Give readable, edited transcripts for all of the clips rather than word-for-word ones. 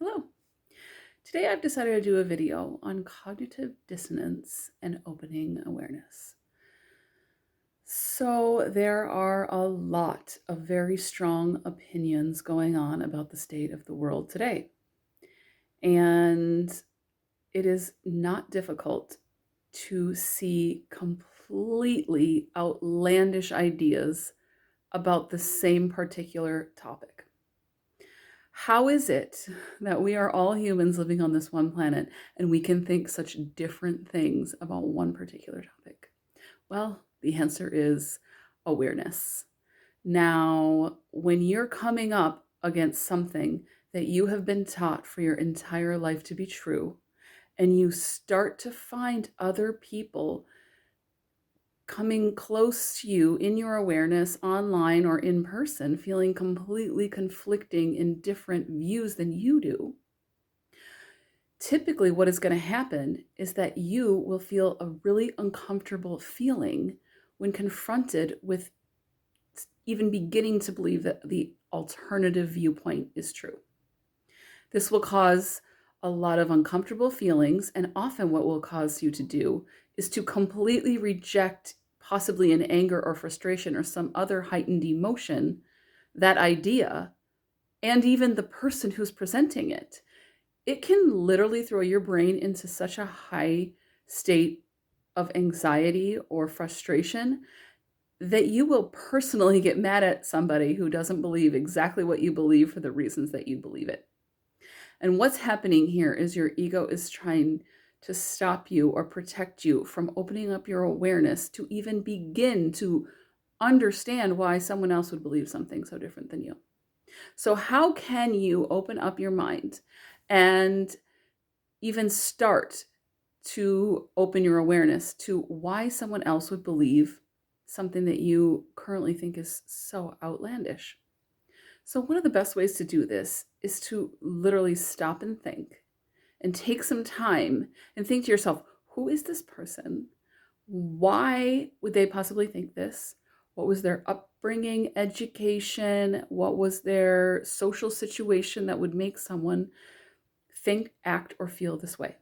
Hello. Today I've decided to do a video on cognitive dissonance and opening awareness. So there are a lot of very strong opinions going on about the state of the world today. And it is not difficult to see completely outlandish ideas about the same particular topic. How is it that we are all humans living on this one planet and we can think such different things about one particular topic? Well, the answer is awareness. Now, when you're coming up against something that you have been taught for your entire life to be true, and you start to find other people coming close to you in your awareness online or in person, feeling completely conflicting in different views than you do, typically what is going to happen is that you will feel a really uncomfortable feeling when confronted with even beginning to believe that the alternative viewpoint is true. This will cause a lot of uncomfortable feelings, and often what will cause you to do is to completely reject, possibly in anger or frustration or some other heightened emotion, that idea and even the person who's presenting it. It can literally throw your brain into such a high state of anxiety or frustration that you will personally get mad at somebody who doesn't believe exactly what you believe for the reasons that you believe it. And what's happening here is your ego is trying to stop you or protect you from opening up your awareness to even begin to understand why someone else would believe something so different than you. So how can you open up your mind and even start to open your awareness to why someone else would believe something that you currently think is so outlandish? So one of the best ways to do this is to literally stop and take some time and think to yourself, who is this person? Why would they possibly think this? What was their upbringing, education? What was their social situation that would make someone think, act, or feel this way?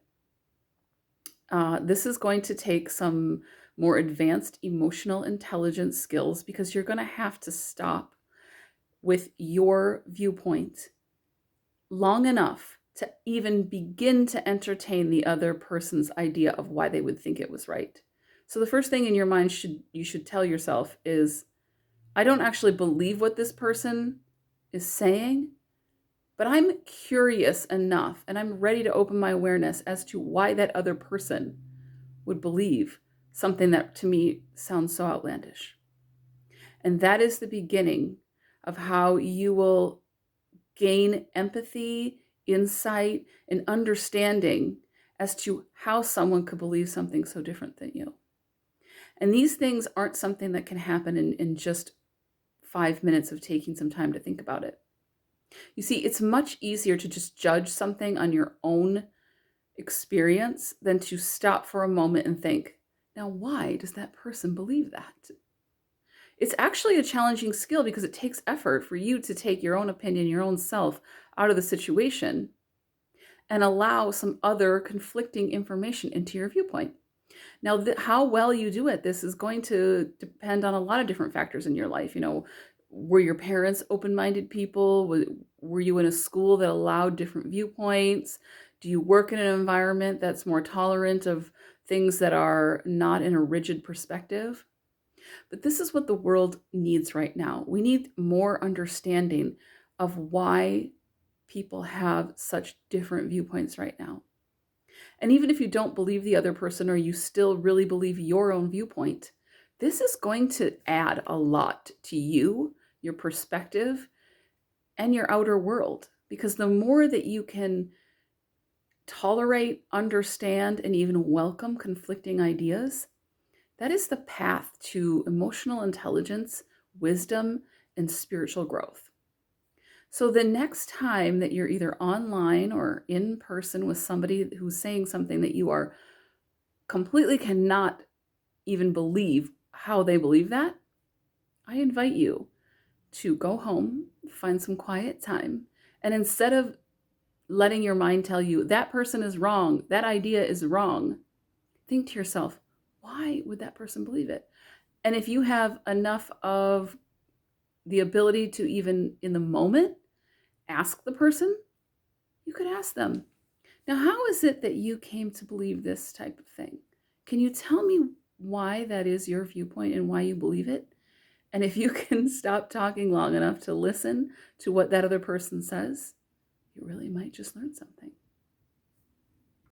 This is going to take some more advanced emotional intelligence skills because you're going to have to stop with your viewpoint long enough to even begin to entertain the other person's idea of why they would think it was right. So the first thing in your mind you should tell yourself is, I don't actually believe what this person is saying, but I'm curious enough and I'm ready to open my awareness as to why that other person would believe something that to me sounds so outlandish. And that is the beginning of how you will gain empathy, insight, and understanding as to how someone could believe something so different than you. And these things aren't something that can happen in just 5 minutes of taking some time to think about it. You see, it's much easier to just judge something on your own experience than to stop for a moment and think, now, why does that person believe that? It's actually a challenging skill because it takes effort for you to take your own opinion, your own self out of the situation and allow some other conflicting information into your viewpoint. Now, how well you do at this is going to depend on a lot of different factors in your life. Were your parents open-minded people? Were you in a school that allowed different viewpoints? Do you work in an environment that's more tolerant of things that are not in a rigid perspective? But this is what the world needs right now. We need more understanding of why people have such different viewpoints right now. And even if you don't believe the other person or you still really believe your own viewpoint, this is going to add a lot to you, your perspective, and your outer world. Because the more that you can tolerate, understand, and even welcome conflicting ideas, that is the path to emotional intelligence, wisdom, and spiritual growth. So the next time that you're either online or in person with somebody who's saying something that you are completely cannot even believe how they believe that, I invite you to go home, find some quiet time, and instead of letting your mind tell you that person is wrong, that idea is wrong, think to yourself, why would that person believe it? And if you have enough of the ability to, even in the moment, ask the person, you could ask them, now, how is it that you came to believe this type of thing? Can you tell me why that is your viewpoint and why you believe it? And if you can stop talking long enough to listen to what that other person says, you really might just learn something.